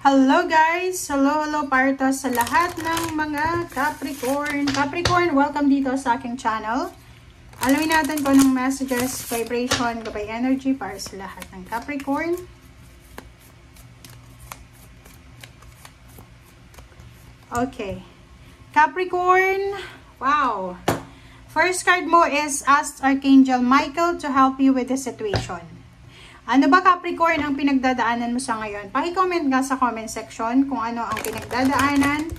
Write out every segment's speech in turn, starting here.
Hello guys! Hello para to sa lahat ng mga Capricorn. Capricorn, welcome dito sa aking channel. Alamin natin kung anong messages, vibration, gabay energy para sa lahat ng Capricorn. Okay. Capricorn, wow! First card mo is Ask Archangel Michael to help you with the situation. Ano ba Capricorn ang pinagdadaanan mo sa ngayon? Paki-comment nga sa comment section kung ano ang pinagdadaanan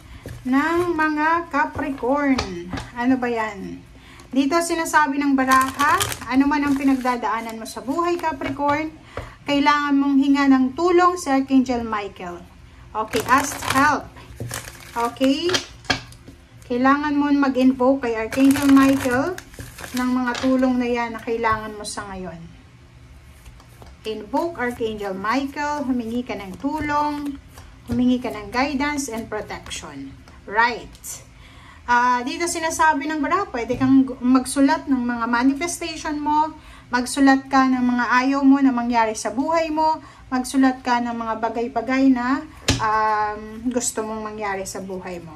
ng mga Capricorn. Ano ba yan? Dito sinasabi ng baraha, ano man ang pinagdadaanan mo sa buhay Capricorn, kailangan mong hinga ng tulong si Archangel Michael. Okay, ask help. Okay? Kailangan mo mag-invoke kay Archangel Michael ng mga tulong na yan na kailangan mo sa ngayon. Invoke Archangel Michael, humingi ka ng tulong, humingi ka ng guidance and protection. Right. Dito sinasabi ng baraha, pwede kang magsulat ng mga manifestation mo, magsulat ka ng mga ayaw mo na mangyari sa buhay mo, magsulat ka ng mga bagay-bagay na gusto mong mangyari sa buhay mo.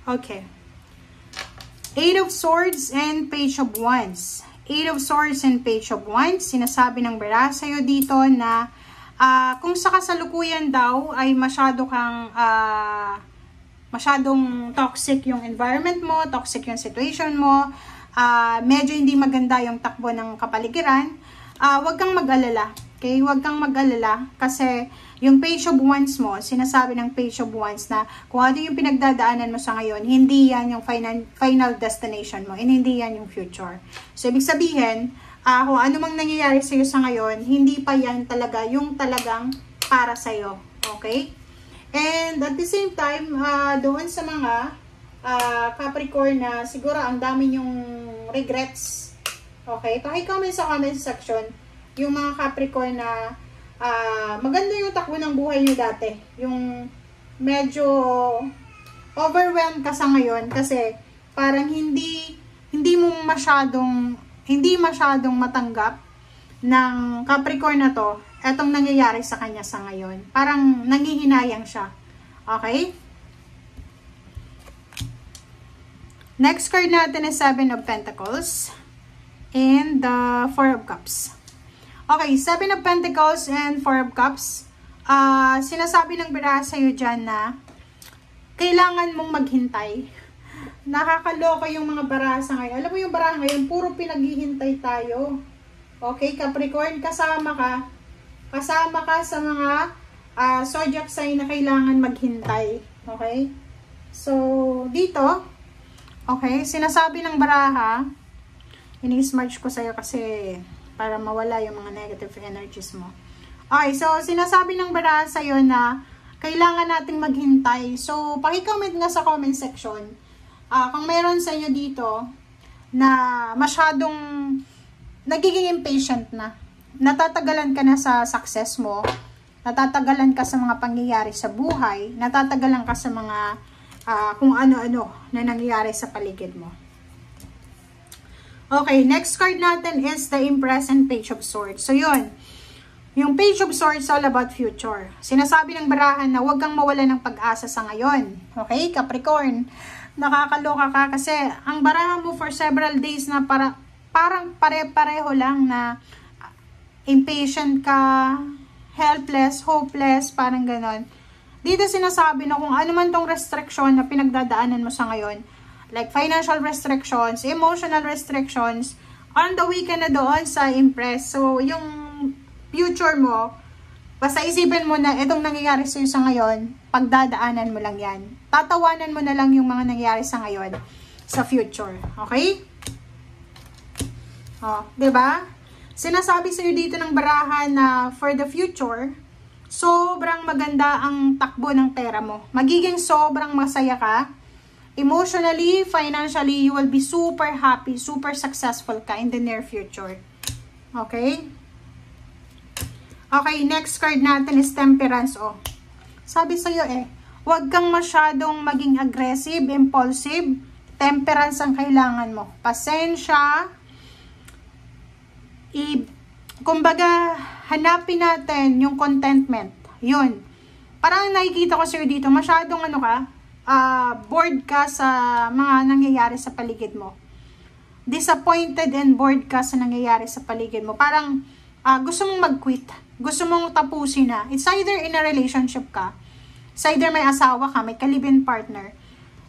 Okay. Eight of Swords and Page of Wands. Eight of Swords and Page of Wands. Sinasabi ng baraha sa'yo dito na kung sa kasalukuyan daw ay masyadong toxic yung environment mo, toxic yung situation mo, medyo hindi maganda yung takbo ng kapaligiran, huwag kang mag-alala. Okay? Huwag kang mag-alala kasi yung Page of Wands mo, sinasabi ng Page of Wands na kung ano yung pinagdadaanan mo sa ngayon, hindi yan yung final destination mo, and hindi yan yung future. So, ibig sabihin, kung ano mang nangyayari sa'yo sa ngayon, hindi pa yan talaga yung talagang para sa'yo. Okay? And at the same time, doon sa mga Capricorn na siguro ang dami yung regrets. Okay? Paki-comment sa comment section yung mga Capricorn na maganda yung takbo ng buhay nyo dati. Yung medyo overwhelmed ka sa ngayon kasi parang hindi masyadong matanggap ng Capricorn na to etong nangyayari sa kanya sa ngayon. Parang nangihinayang siya. Okay? Next card natin is Seven of Pentacles and the Four of Cups. Okay, Seven of Pentacles and Four of Cups. Sinasabi ng baraha sa'yo dyan na kailangan mong maghintay. Nakakaloka yung mga baraha sa ngayon. Alam mo yung baraha ngayon, puro pinaghihintay tayo. Okay, Capricorn, kasama ka sa mga zodiac sign na kailangan maghintay. Okay? So, dito, okay, sinasabi ng baraha, ini-smudge ko sa'yo kasi para mawala yung mga negative energies mo. Okay, so sinasabi ng baraha sa'yo na kailangan nating maghintay. So, paki-comment nga sa comment section kung meron sa inyo dito na masyadong nagiging impatient na. Natatagalan ka na sa success mo, natatagalan ka sa mga pangyayari sa buhay, natatagalan ka sa mga kung ano-ano na nangyayari sa paligid mo. Okay, next card natin is the Empress and Page of Swords. So, yun. Yung Page of Swords all about future. Sinasabi ng barahan na huwag kang mawala ng pag-asa sa ngayon. Okay, Capricorn? Nakakaloka ka kasi ang baraha mo for several days na parang pare-pareho lang na impatient ka, helpless, hopeless, parang ganon. Dito sinasabi na kung ano man tong restriction na pinagdadaanan mo sa ngayon, like financial restrictions, emotional restrictions, on the way ka na doon sa Empress. So, yung future mo, basta isipin mo na itong nangyayari sa'yo sa ngayon, pagdadaanan mo lang yan. Tatawanan mo na lang yung mga nangyayari sa ngayon sa future. Okay? Diba? Sinasabi sa'yo dito ng baraha na for the future, sobrang maganda ang takbo ng pera mo. Magiging sobrang masaya ka. Emotionally, financially, you will be super happy, super successful ka in the near future. Okay? Okay, next card natin is Temperance. Oh. Sabi sa'yo huwag kang masyadong maging aggressive, impulsive. Temperance ang kailangan mo. Pasensya. Kumbaga, hanapin natin yung contentment. Yun. Parang nakikita ko sa'yo dito, masyadong bored ka sa mga nangyayari sa paligid mo. Disappointed and bored ka sa nangyayari sa paligid mo. Parang gusto mong mag-quit. Gusto mong tapusin na. It's either in a relationship ka. It's either may asawa ka, may ka-live-in partner.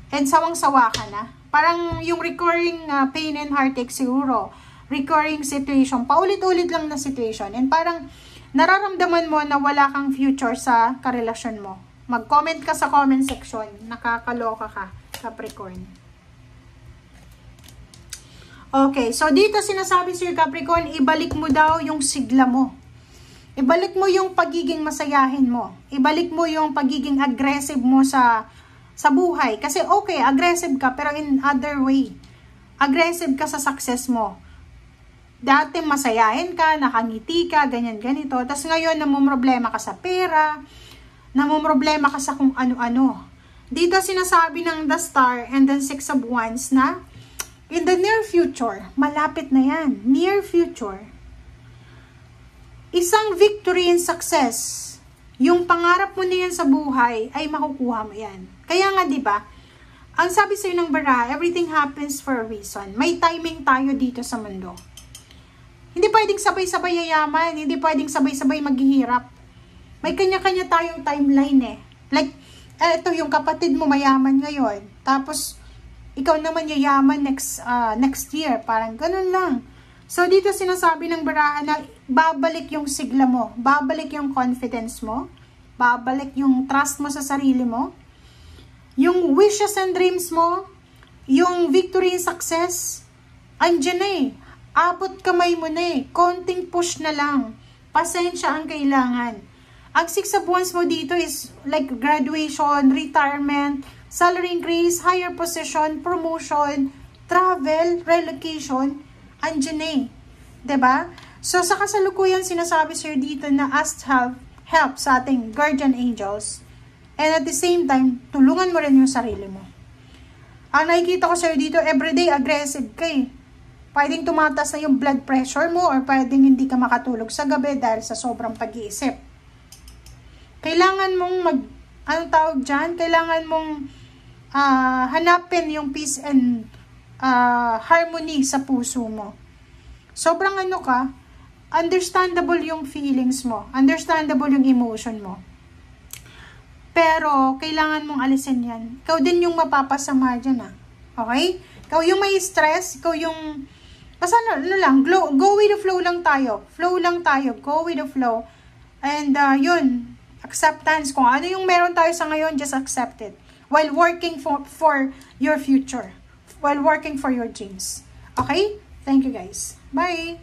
And sawang-sawa ka na. Parang yung recurring pain and heartache siguro. Recurring situation. Paulit-ulit lang na situation. And parang nararamdaman mo na wala kang future sa karelasyon mo. Mag-comment ka sa comment section. Nakakaloka ka, Capricorn. Okay, so dito sinasabi sa'yo, Capricorn, ibalik mo daw yung sigla mo. Ibalik mo yung pagiging masayahin mo. Ibalik mo yung pagiging aggressive mo sa buhay. Kasi okay, aggressive ka, pero in other way. Aggressive ka sa success mo. Dati masayahin ka, nakangiti ka, ganyan-ganito. Tapos ngayon, namumroblema ka sa pera, namumroblema ka sa kung ano-ano. Dito sinasabi ng the Star and the Six of Wands na in the near future, malapit na yan, near future, isang victory and success, yung pangarap mo na yan sa buhay, ay makukuha mo yan. Kaya nga, di ba, ang sabi sa'yo ng baraha, everything happens for a reason. May timing tayo dito sa mundo. Hindi pwedeng sabay-sabay yayaman, hindi pwedeng sabay-sabay maghihirap. May kanya-kanya tayong timeline Like, eto yung kapatid mo mayaman ngayon, tapos ikaw naman yayaman next year. Parang ganun lang. So, dito sinasabi ng baraha na babalik yung sigla mo, babalik yung confidence mo, babalik yung trust mo sa sarili mo, yung wishes and dreams mo, yung victory and success, andyan na abot kamay mo na konting push na lang, pasensya ang kailangan. Ang Six of Wands mo dito is like graduation, retirement, salary increase, higher position, promotion, travel, relocation, andyan diba? So, sa kasalukuyan, sinasabi sir dito na ask help sa ating guardian angels. And at the same time, tulungan mo rin yung sarili mo. Ang nakikita ko sir dito, everyday aggressive ka Pwedeng tumatas na yung blood pressure mo or pwedeng hindi ka makatulog sa gabi dahil sa sobrang pag-iisip. Kailangan mong kailangan mong hanapin yung peace and harmony sa puso mo. Sobrang understandable yung feelings mo, understandable yung emotion mo. Pero, kailangan mong alisin yan. Ikaw din yung mapapasama dyan Okay? Ikaw yung may stress, ikaw yung, basta go with the flow lang tayo. Go with the flow. And, yun, acceptance. Kung ano yung meron tayo sa ngayon, just accept it. While working for your future. While working for your dreams. Okay? Thank you guys. Bye!